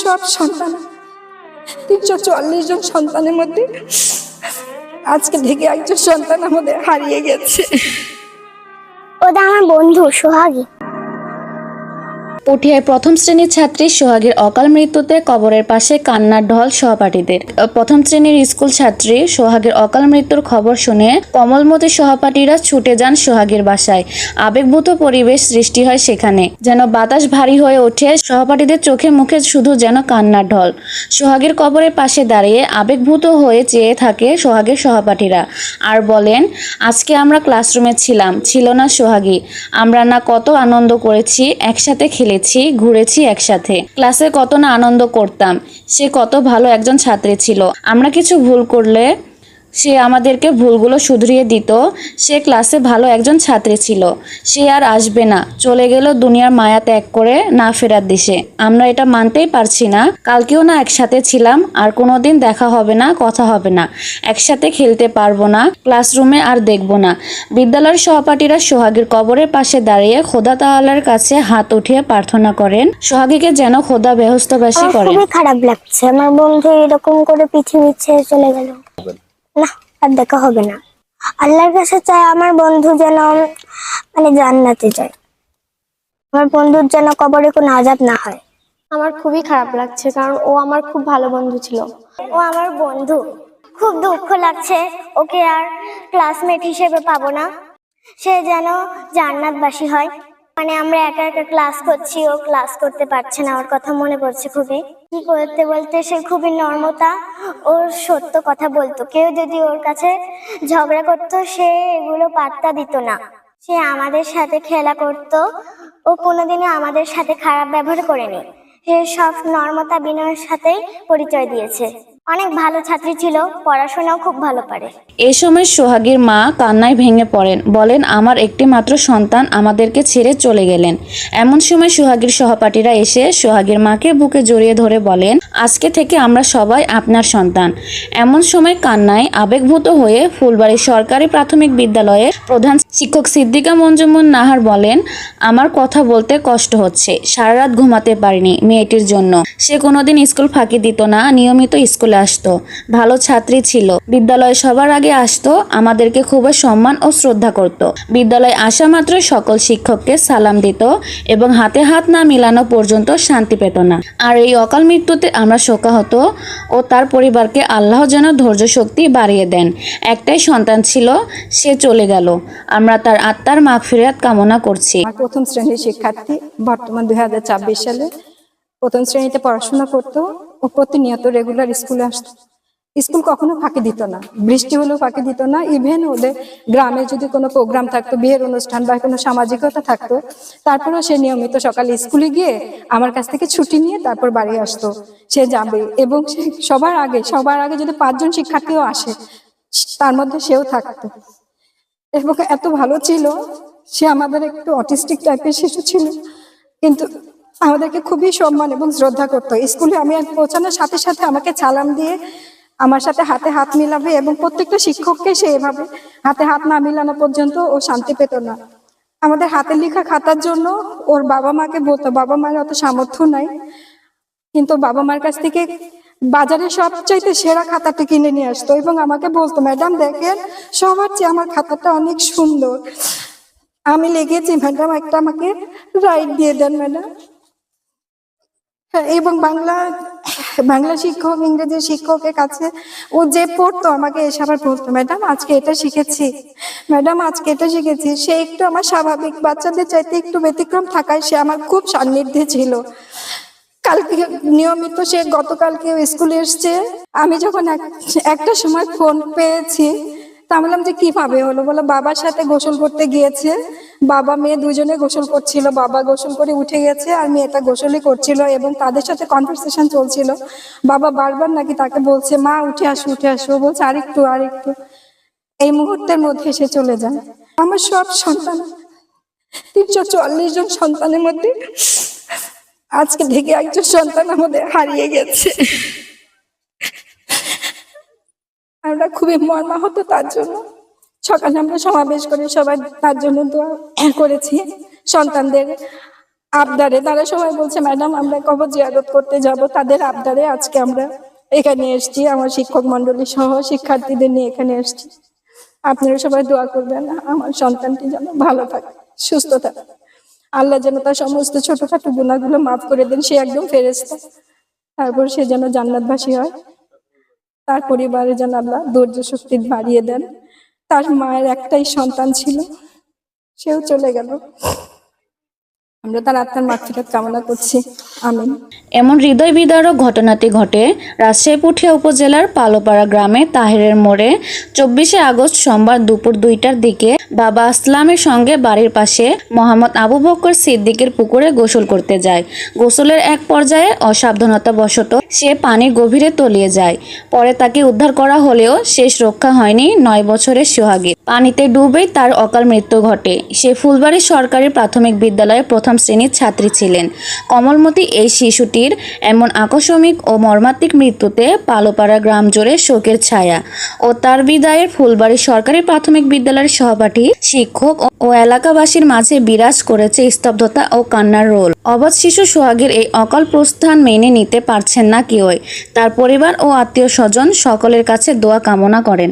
সব সন্তান ৩৪৪ জন সন্তানের মধ্যে আজকে থেকে একজন সন্তান আমাদের হারিয়ে গেছে। ওটা আমার বন্ধু সোহাগী। পুঠিয়ায় প্রথম শ্রেণীর ছাত্রী সোহাগীর অকাল মৃত্যুতে কবরের পাশে কান্নার ঢল সহপাঠীদের। প্রথম শ্রেণীর স্কুল ছাত্রী সোহাগীর অকাল মৃত্যুর খবর শুনে কমলমতি সহপাঠীরা ছুটে যান সোহাগীর বাসায়। আবেগভূত পরিবেশ সৃষ্টি হয় সেখানে, যেন বাতাস ভারী হয়ে ওঠে। সহপাঠীদের চোখে মুখে শুধু যেন কান্নার ঢল। সোহাগীর কবরের পাশে দাঁড়িয়ে আবেগভূত হয়ে চেয়ে থাকে সোহাগীর সহপাঠীরা, আর বলেন, আজকে আমরা ক্লাসরুমে ছিল না সোহাগী। আমরা না কত আনন্দ করেছি, একসাথে খেলেছি, ঘুরেছি একসাথে, ক্লাসে কত না আনন্দ করতাম। সে কত ভালো একজন ছাত্রী ছিল। আমরা কিছু ভুল করলে সে আমাদেরকে ভুলগুলো শুধরিয়ে দিত। সে ক্লাসে ভালো একজন ছাত্রী ছিল। সে আর আসবে না, চলে গেল দুনিয়ার মায়া ত্যাগ করে না ফেরার দেশে। আমরা এটা মানতেই পারছি না। কালকেও না একসাথে ছিলাম, আর কোনোদিন দেখা হবে না, কথা হবে না, একসাথে খেলতে পারবো না, ক্লাসরুমে আর দেখবো না। বিদ্যালয়ের সহপাঠীরা সোহাগীর কবরের পাশে দাঁড়িয়ে খোদা তাআলার কাছে হাত উঠিয়ে প্রার্থনা করেন, সোহাগীকে যেন খোদা বেহেশতবাসী করেন। খুবই খারাপ লাগছে, আমার বন্ধু এরকম করে পৃথিবী ছেড়ে চলে গেল। না, আর দেখা হবে না। আল্লাহর কাছে চাই আমার বন্ধু যেন জান্নাতে যায়। আমার বন্ধুর যেন কবরে কোনো আযাব না হয়। আমার খুবই খারাপ লাগছে, কারণ ও আমার খুব ভালো বন্ধু ছিল। ও আমার বন্ধু, খুব দুঃখ লাগছে। ওকে আর ক্লাসমেট হিসেবে পাবো না। সে যেন জান্নাতবাসী হয়। আমরা একা একা ক্লাস করছি, ও ক্লাস করতে পারছে না। ওর কথা মনে পড়ছে খুবই। কি করতে বলতে সে খুবই নর্মতা, ওর সত্য কথা বলতো। কেউ যদি ওর কাছে ঝগড়া করতো, সে এগুলো পাত্তা দিত না। সে আমাদের সাথে খেলা করতো। ও কোনোদিনও আমাদের সাথে খারাপ ব্যবহার করেনি। সে সব নর্মতা বিনয়ের সাথেই পরিচয় দিয়েছে। অনেক ভালো ছাত্রী ছিল, পড়াশোনাও খুব ভালো পারে। এ সময় সোহাগীর মা কান্নায় ভেঙে পড়েন, বলেন, আমার একটি মাত্র সন্তান আমাদেরকে ছেড়ে চলে গেলেন। এমন সময় সোহাগীর সহপাঠীরা এসে সোহাগীর মাকে বুকে জড়িয়ে ধরে বলেন, আজকে থেকে আমরা সবাই আপনার সন্তান। এমন সময় কান্নায় আবেগভূত হয়ে ফুলবাড়ী সরকারি প্রাথমিক বিদ্যালয়ের প্রধান শিক্ষক সিদ্দিকা মঞ্জুমুন নাহার বলেন, আমার কথা বলতে কষ্ট হচ্ছে। সারা রাত ঘুমাতে পারিনি মেয়েটির জন্য। সে কোনোদিন স্কুল ফাঁকি দিত না, নিয়মিত স্কুলে আসতো, ভালো ছাত্রী ছিল। বিদ্যালয়ে সবার আগে আসতো, আমাদেরকে খুবই সম্মান ও শ্রদ্ধা করত। বিদ্যালয়ে আসা মাত্র সকল শিক্ষককে সালাম দিত এবং হাতে হাত না মিলানো পর্যন্ত শান্তি পেত না। আর এই অকাল মৃত্যুতে আমরা শোকাহত ও তার পরিবারকে আল্লাহ যেন ধৈর্য শক্তি বাড়িয়ে দেন। একটাই সন্তান ছিল, সে চলে গেল। আমরা তার আত্মার মাগফিরাত কামনা করছি। প্রথম শ্রেণীর শিক্ষার্থী, বর্তমান 2024 সালে প্রথম শ্রেণীতে পড়াশোনা করতো। ও প্রতিনিয়ত রেগুলার স্কুলে আসতো। স্কুল কখনো ফাঁকি দিত না, বৃষ্টি হলেও ফাঁকি দিত না। ইভেন ওদের গ্রামে যদি কোনো প্রোগ্রাম থাকতো, বিয়ের অনুষ্ঠান বা কোনো সামাজিকতা থাকতো, তারপরেও সে নিয়মিত সকালে স্কুলে গিয়ে আমার কাছ থেকে ছুটি নিয়ে তারপর বাড়ি আসতো। সে যাবে এবং সে সবার আগে যদি 5 জন শিক্ষার্থীও আসে, তার মধ্যে সেও থাকতো। এবং এত ভালো ছিল। সে আমাদের একটু অটিস্টিক টাইপের শিশু ছিল, কিন্তু আমাদেরকে খুবই সম্মান এবং শ্রদ্ধা করতো। স্কুলে আমি পৌঁছানোর সাথে সাথে আমাকে সালাম দিয়ে আমার সাথে হাতে হাত মিলাবে এবং প্রত্যেকটা শিক্ষককে সে এভাবে হাতে হাত না মিলানো পর্যন্ত ও শান্তি পেত না। আমাদের হাতে লেখা খাতার জন্য ওর বাবা মাকে বলতো, বাবা মায়ের অত সামর্থ্য নাই, কিন্তু বাবা মার কাছ থেকে বাজারে সবচাইতে সেরা খাতাটা কিনে নিয়ে আসতো এবং আমাকে বলতো, ম্যাডাম দেখেন, সবার চেয়ে আমার খাতাটা অনেক সুন্দর, আমি লিখেছি ম্যাডাম, একটা আমাকে রাইট দিয়ে দেন ম্যাডাম। এবং বাংলা শিক্ষক, ইংরেজি শিক্ষকের কাছে ও যে পড়তো আমাকে এসে আবার বলতো, ম্যাডাম আজকে এটা শিখেছি, ম্যাডাম আজকে এটা শিখেছি। সে একটু আমার স্বাভাবিক বাচ্চাদের চাইতে একটু ব্যতিক্রম থাকায় সে আমার খুব সান্নিধ্যে ছিল। কালকে নিয়মিত সে গতকালকে স্কুলে এসছে। আমি যখন একটা সময় ফোন পেয়েছি, তা বললাম যে কিভাবে হলো, বলো বাবার সাথে গোসল করতে গিয়েছে। বাবা মেয়ে দুজনে গোসল করছিল, বাবা গোসল করে উঠে গেছে আর মেয়েটা গোসলই করছিল এবং তাদের সাথে কনভারসেশন চলছিল। বাবা বারবার নাকি তাকে বলছে, মা উঠে আসো উঠে আসো, বলছে আরেকটু আরেকটু। এই মুহূর্তের মধ্যে সে চলে যায়। আমার সব সন্তান ৩৪৪ জন সন্তানের মধ্যে আজকে থেকে একজন সন্তান আমাদের হারিয়ে গেছে। আমরা খুবই মর্মাহত তার জন্য। সকালে আমরা সমাবেশ করে সবাই তার জন্য দোয়া করেছি। সন্তানদের আবদারে তারা সবাই বলছে ম্যাডাম আমরা কবর জিয়ারত করতে যাব, তাদের আবদারে আজকে আমরা এখানে এসেছি, আমার শিক্ষক মন্ডলী সহ শিক্ষার্থীদের নিয়ে এখানে এসেছি। আপনারা সবাই দোয়া করবেন আমার সন্তানটি যেন ভালো থাকে, সুস্থ থাকে, আল্লাহ যেন তার সমস্ত ছোটখাটো গুনাহগুলো মাফ করে দেন, সে একদম ফেরেশতা, তারপর সে যেন জান্নাতবাসী হয়, তার পরিবারে যেন আল্লাহ ধৈর্য শক্তি বাড়িয়ে দেন। তার মায়ের একটাই সন্তান ছিল, সেও চলে গেল, আমরা তার আত্মার মাগফিরাত কামনা করছি, আমিন। এমন হৃদয় বিদারক ঘটনাটি ঘটে রাজশাহী পুঠিয়া উপজেলার পালোপাড়া গ্রামে তাহেরের মোড়ে 24শে আগস্ট সোমবার দুপুর 2টার দিকে বাবা আসলামের সঙ্গে বাড়ির পাশে মোহাম্মদ আবু বকর সিদ্দিকের পুকুরে গোসল করতে যায়। গোসলের এক পর্যায়ে অসাবধানতাবশত সে পানির গভীরে তলিয়ে যায়। পরে তাকে উদ্ধার করা হলেও শেষ রক্ষা হয়নি 9 বছরের সোহাগীর। পানিতে ডুবেই তার অকাল মৃত্যু ঘটে। সে ফুলবাড়ী সরকারি প্রাথমিক বিদ্যালয়ে প্রথম শ্রেণীর ছাত্রী ছিলেন। কমলমতি এই শিশুটির এমন আকস্মিক ও মর্মান্তিক মৃত্যুতে পালোপাড়া গ্রাম জুড়ে শোকের ছায়া ও তার বিদায়ের ফুলবাড়ী সরকারি প্রাথমিক বিদ্যালয়ের সহপাঠী, শিক্ষক ও এলাকাবাসীর মাঝে বিরাজ করেছে স্তব্ধতা ও কান্নার রোল। অবধ শিশু সোহাগের এই অকাল প্রস্থান মেনে নিতে পারছেন না কেউই। তার পরিবার ও আত্মীয় স্বজন সকলের কাছে দোয়া কামনা করেন।